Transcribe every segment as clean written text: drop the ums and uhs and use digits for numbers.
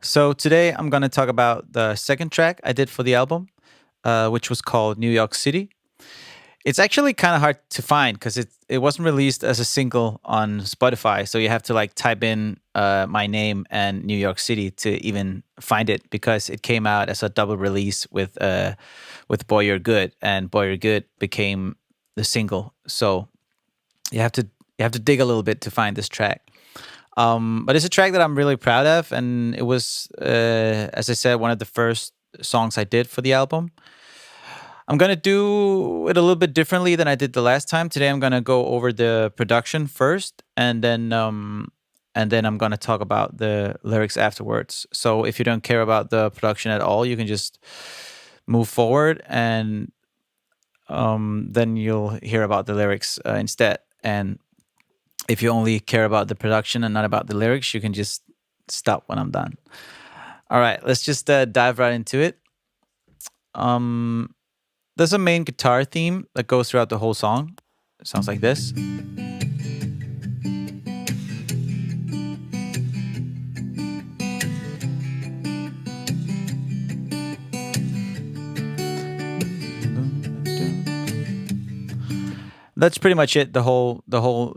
So today I'm going to talk about the second track I did for the album, which was called New York City. It's actually kind of hard to find because it wasn't released as a single on Spotify, so you have to like type in my name and New York City to even find it because it came out as a double release with Boy You're Good, and Boy You're Good became the single. So you have to you have to dig a little bit to find this track. But it's a track that I'm really proud of, and it was, as I said, one of the first songs I did for the album. I'm gonna do it a little bit differently than I did the last time. Today, I'm gonna go over the production first, and then I'm gonna talk about the lyrics afterwards. So if you don't care about the production at all, you can just move forward, and then you'll hear about the lyrics instead. And if you only care about the production and not about the lyrics, you can just stop when I'm done. All right, let's just dive right into it. Um, there's a main guitar theme that goes throughout the whole song. It sounds like this. That's pretty much it. The whole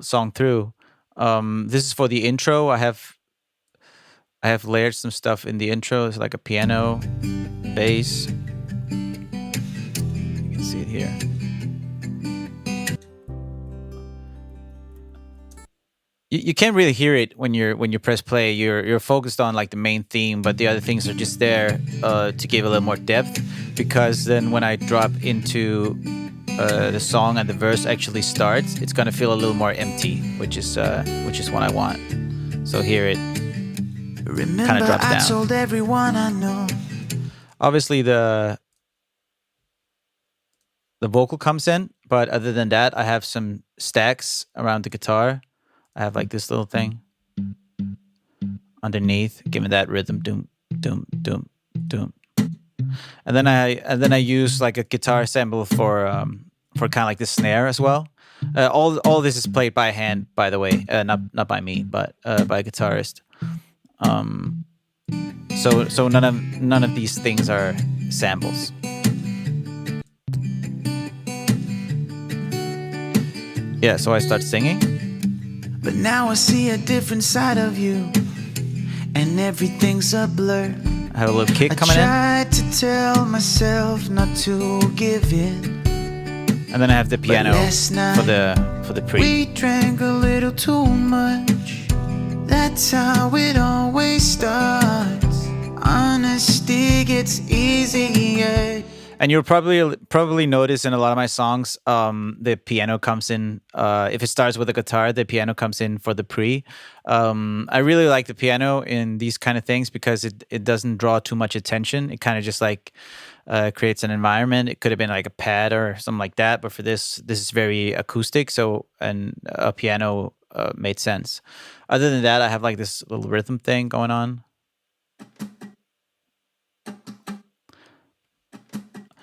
song through. This is for the intro. I have layered some stuff in the intro. It's like a piano, bass. You can see it here. You can't really hear it when you press play. You're focused on like the main theme, but the other things are just there to give a little more depth. Because then when I drop into the song and the verse actually starts, it's gonna feel a little more empty, which is what I want. So here it kind of drops down. I told everyone I know. Obviously the vocal comes in, but other than that, I have some stacks around the guitar. I have like this little thing underneath, giving that rhythm, doom, doom, doom, doom. And then I use like a guitar sample for kind of like the snare as well. All this is played by hand, by the way, not by me, but by a guitarist. So none of these things are samples. Yeah, so I start singing. But now I see a different side of you, and everything's a blur. I have a little kick coming in. I tried to tell myself not to give in. And then I have the piano for the pre. We drank a little too much. That's how it always starts. Honesty gets easier. And you'll probably notice in a lot of my songs, the piano comes in. If it starts with a guitar, the piano comes in for the pre. I really like the piano in these kind of things because it doesn't draw too much attention. It kind of just like creates an environment. It could have been like a pad or something like that, but for this is very acoustic. So and a piano made sense. Other than that, I have like this little rhythm thing going on.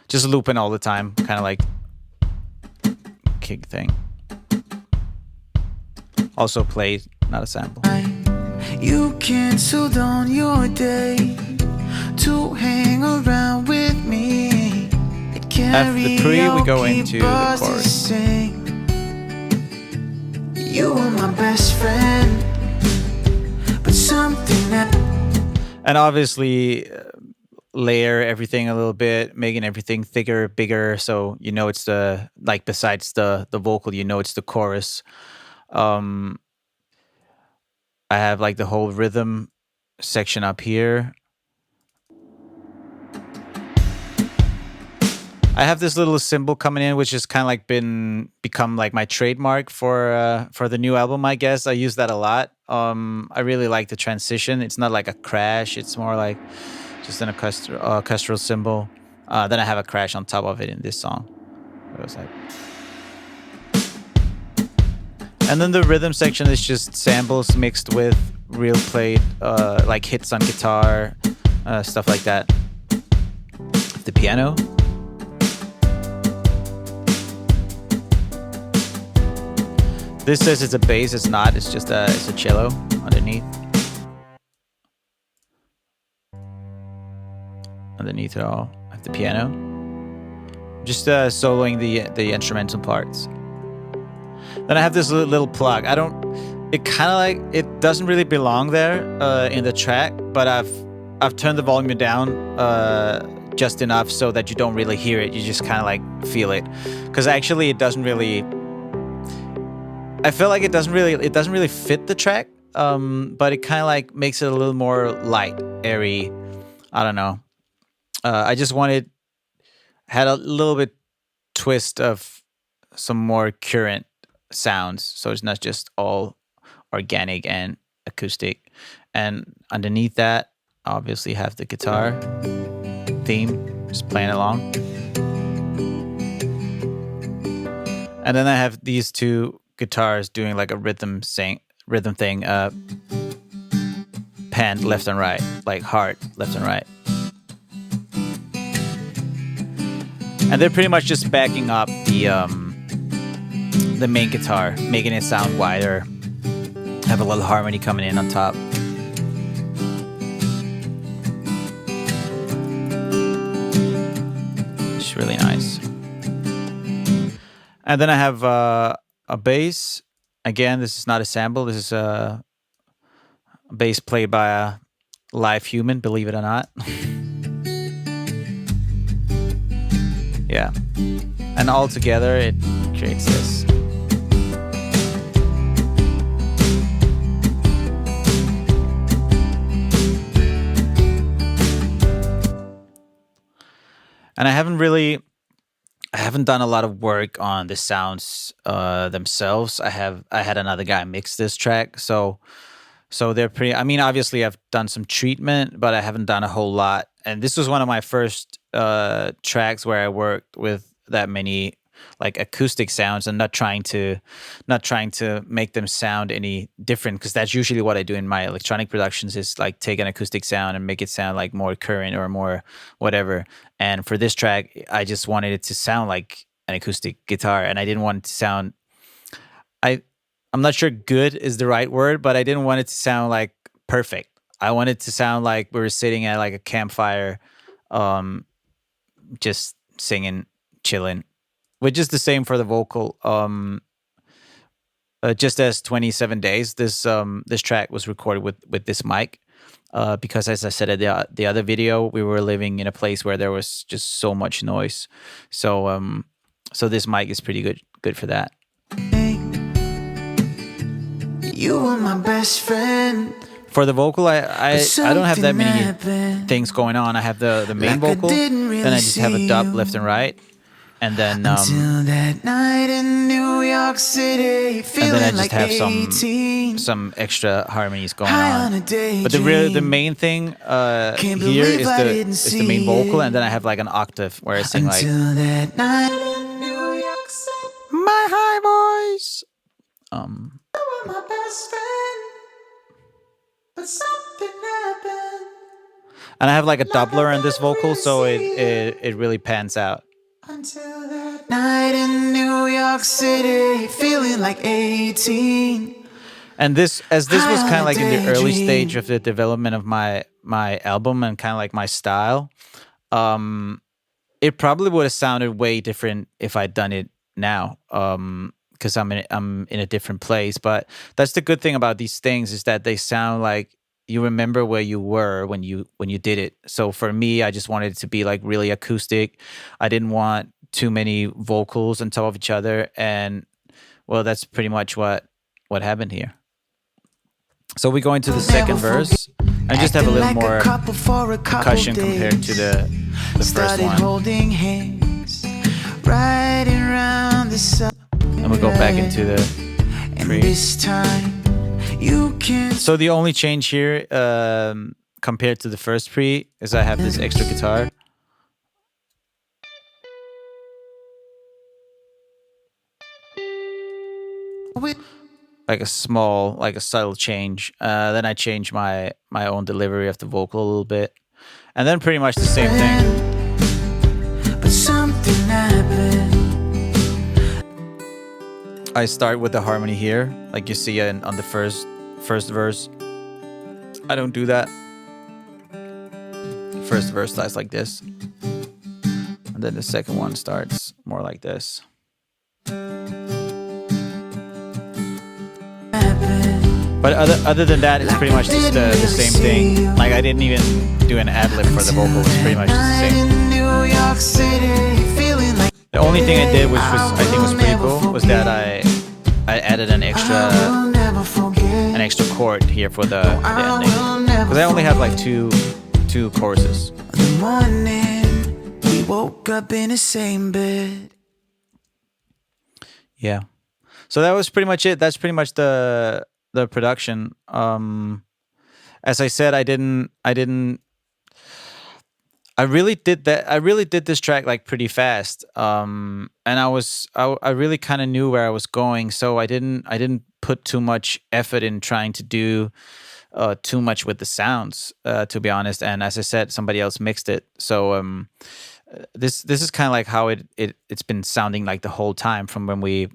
Just looping all the time, kind of like kick thing. Also played, not a sample. You canceled on your day to hang around with me. After the pre, we go into the chorus. You were my best friend, but something that... And obviously layer everything a little bit, making everything thicker, bigger, so you know it's the, like, besides the vocal, you know it's the chorus. I have like the whole rhythm section up here. I have this little symbol coming in, which has kind of like become like my trademark for the new album, I guess. I use that a lot. I really like the transition. It's not like a crash. It's more like just an orchestral symbol. Then I have a crash on top of it in this song. It was like... And then the rhythm section is just samples mixed with real played, like hits on guitar, stuff like that. The piano. This says it's a bass. It's not. It's just it's a cello underneath. underneath it all. I have the piano. Just soloing the instrumental parts. Then I have this little plug. It kind of like, it doesn't really belong there in the track, but I've turned the volume down just enough so that you don't really hear it. You just kind of like feel it, because actually it doesn't really. I feel like it doesn't really fit the track, but it kind of like makes it a little more light, airy. I don't know. I just had a little bit twist of some more current sounds, so it's not just all organic and acoustic. And underneath that, obviously have the guitar theme just playing along. And then I have these two guitars doing like a rhythm thing, panned left and right, like hard left and right. And they're pretty much just backing up the main guitar, making it sound wider. Have a little harmony coming in on top. It's really nice. And then I have a bass. Again, this is not a sample. This is a bass played by a live human, believe it or not. Yeah. And all together, it creates this. And I haven't done a lot of work on the sounds themselves. I had another guy mix this track, so they're pretty. I mean, obviously, I've done some treatment, but I haven't done a whole lot. And this was one of my first tracks where I worked with that many like acoustic sounds and not trying to make them sound any different, because that's usually what I do in my electronic productions, is like take an acoustic sound and make it sound like more current or more whatever. And for this track, I just wanted it to sound like an acoustic guitar, and I didn't want it to sound, I'm not sure good is the right word, but I didn't want it to sound like perfect. I wanted it to sound like we were sitting at like a campfire, just singing, chilling, which is the same for the vocal. Just as 27 Days, this track was recorded with this mic, because as I said at the other video, we were living in a place where there was just so much noise. So this mic is pretty good for that. You were my best friend. For the vocal, I don't have that many things going on. I have the main vocal, then I just have a dub left and right, and then that night in New York City, and then I just have some extra harmonies going on. But the main thing here is the main vocal, and then I have like an octave where I sing like my high voice. My best friend, but something happened. And I have like a doubler in this vocal, so it really pans out. Until that night in New York City, feeling like 18. And this was kind of like in the early stage of the development of my album and kind of like my style. It probably would have sounded way different if I'd done it now. Because I'm in a different place. But that's the good thing about these things, is that they sound like you remember where you were when you did it. So for me, I just wanted it to be like really acoustic. I didn't want too many vocals on top of each other, and well, that's pretty much what happened here. So we go into the second verse and just have a little more percussion compared to the first one. And we'll go back into the pre. So the only change here compared to the first pre is I have this extra guitar. Like a subtle change. Then I change my own delivery of the vocal a little bit. And then pretty much the same thing. But something happened. I start with the harmony here, like you see on the first verse. I don't do that first verse starts like this, and then the second one starts more like this. But other than that, it's pretty much just the same thing. Like I didn't even do an ad lib for the vocal. It's pretty much just the same. The only thing I did, which was I think was pretty cool, was that I added an extra chord here for the ending, because I only have like two choruses. The morning we woke up in the same bed. Yeah. So that was pretty much it. That's pretty much the production. As I said, I really did that. I really did this track like pretty fast. And I really kind of knew where I was going, so I didn't put too much effort in trying to do too much with the sounds, to be honest. And as I said, somebody else mixed it. So this is kind of like how it's been sounding like the whole time from when we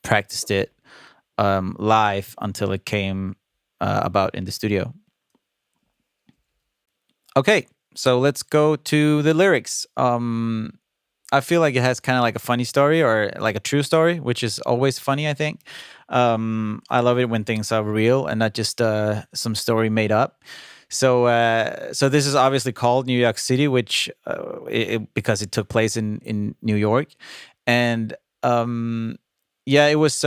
practiced it live until it came about in the studio. Okay, so let's go to the lyrics. I feel like it has kind of like a funny story or like a true story, which is always funny, I think. I love it when things are real and not just some story made up. So this is obviously called New York City, which because it took place in New York, and yeah, it was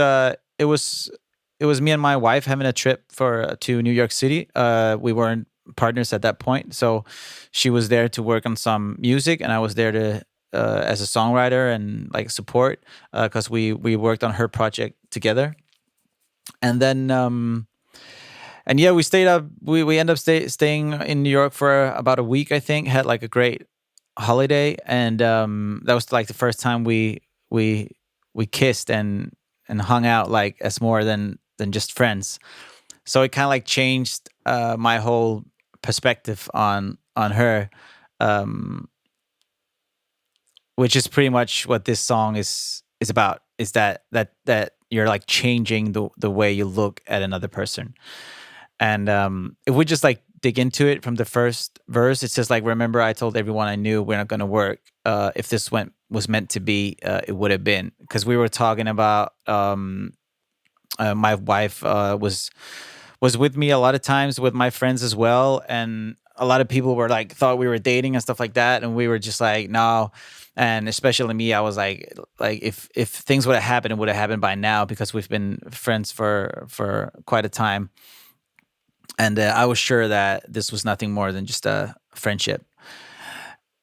me and my wife having a trip to New York City. We weren't partners at that point, so she was there to work on some music, and I was there to as a songwriter and like support, because we worked on her project together. And then and yeah, we stayed up. We ended up staying in New York for about a week, I think. Had like a great holiday, and that was like the first time we kissed and hung out like as more than just friends. So it kind of like changed my whole perspective on her, which is pretty much what this song is about. Is that you're like changing the way you look at another person. And if we just like dig into it from the first verse, it's just like, remember I told everyone I knew we're not going to work. If this was meant to be, it would have been. Because we were talking about my wife was with me a lot of times with my friends as well, and a lot of people were like thought we were dating and stuff like that, and we were just like, no. And especially me, I was like if things would have happened, it would have happened by now, because we've been friends for quite a time. And I was sure that this was nothing more than just a friendship.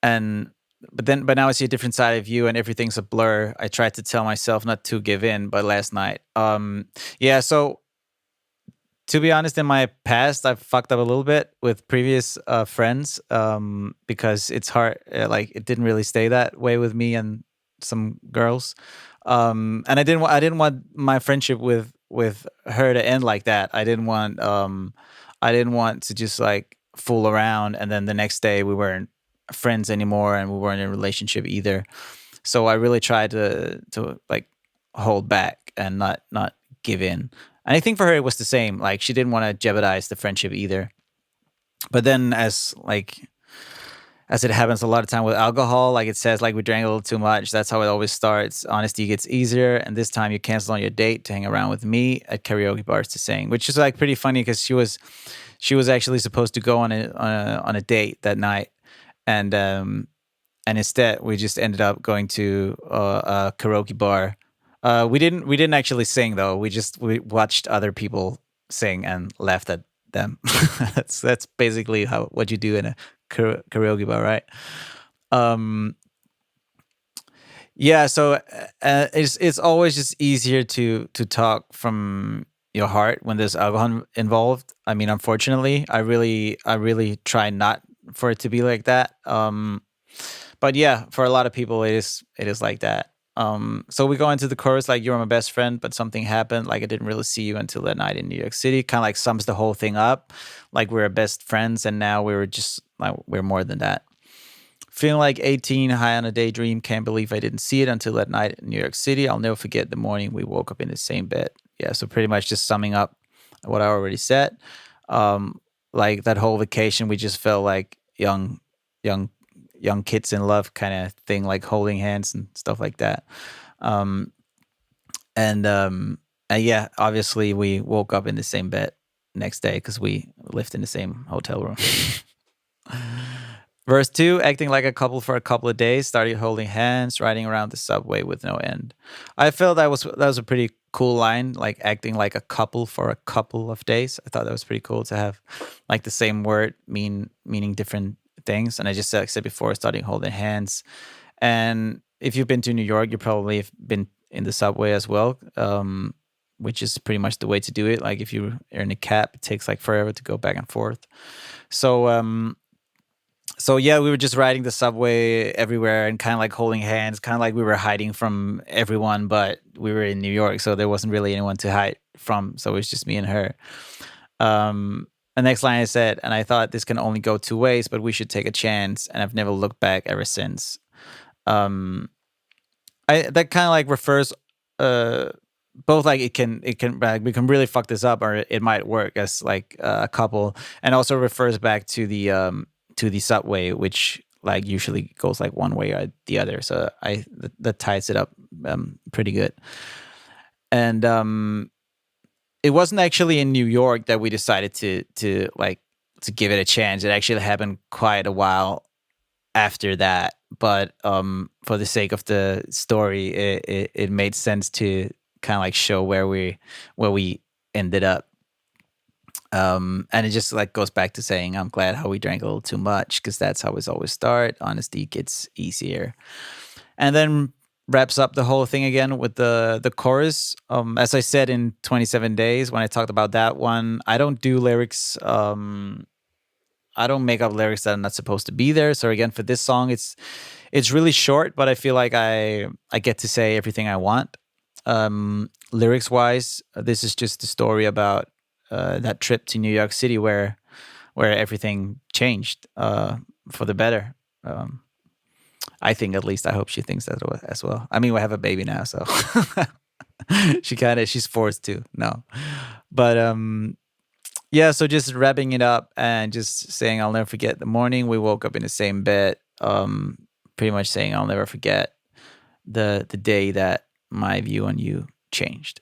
And but now I see a different side of you, and everything's a blur. I tried to tell myself not to give in, but last night, yeah. So to be honest, in my past, I've fucked up a little bit with previous friends, because it's hard. Like it didn't really stay that way with me and some girls, and I didn't want my friendship with her to end like that. I didn't want to just like fool around, and then the next day we weren't friends anymore, and we weren't in a relationship either. So I really tried to like hold back and not give in. And I think for her it was the same. Like she didn't want to jeopardize the friendship either. But then as it happens a lot of time with alcohol, like it says, like we drank a little too much. That's how it always starts. Honesty gets easier, and this time you canceled on your date to hang around with me at karaoke bars to sing, which is like pretty funny because she was actually supposed to go on a date that night, and instead we just ended up going to a karaoke bar. We didn't actually sing though. We watched other people sing and laughed at them. That's basically what you do in a karaoke bar, right? Yeah. So it's always just easier to talk from your heart when there's alcohol involved. I mean, unfortunately, I really try not for it to be like that. But yeah, for a lot of people, it is like that. So we go into the chorus like, "You're my best friend, but something happened. Like I didn't really see you until that night in New York City." Kind of like sums the whole thing up. Like we're best friends, and now we're just like we're more than that. Feeling like 18, high on a daydream. Can't believe I didn't see it until that night in New York City. I'll never forget the morning we woke up in the same bed. Yeah, so pretty much just summing up what I already said. Like that whole vacation, we just felt like young young young kids in love kind of thing, like holding hands and stuff like that. Um, and yeah, obviously we woke up in the same bed next day because we lived in the same hotel room. Verse 2, acting like a couple for a couple of days, started holding hands, riding around the subway with no end. I felt that was a pretty cool line, like acting like a couple for a couple of days. I thought that was pretty cool to have like the same word meaning different things. And I just said, like I said before, starting holding hands. And if you've been to New York, you probably have been in the subway as well, which is pretty much the way to do it. Like if you're in a cab, it takes like forever to go back and forth. So so yeah, we were just riding the subway everywhere and kind of like holding hands, kind of like we were hiding from everyone, but we were in New York, so there wasn't really anyone to hide from. So it was just me and her. The next line I said, and I thought this can only go two ways, but we should take a chance. And I've never looked back ever since. Um, I that kind of like refers uh both like it can like we can really fuck this up or it might work as like a couple, and also refers back to the subway, which like usually goes like one way or the other. So that ties it up pretty good. And it wasn't actually in New York that we decided to give it a chance. It actually happened quite a while after that, but for the sake of the story, it made sense to kind of like show where we ended up. And it just like goes back to saying I'm glad how we drank a little too much, because that's how it's always start. Honesty gets easier, and then wraps up the whole thing again with the chorus. As I said in 27 days when I talked about that one, I don't do lyrics. I don't make up lyrics that are not supposed to be there. So again, for this song, it's really short, but I feel like I get to say everything I want. Lyrics wise, this is just a story about that trip to New York City where everything changed for the better. I think, at least I hope she thinks that as well. I mean, we have a baby now, so she's forced to. No, but yeah, so just wrapping it up and just saying I'll never forget the morning we woke up in the same bed. Pretty much saying I'll never forget the day that my view on you changed.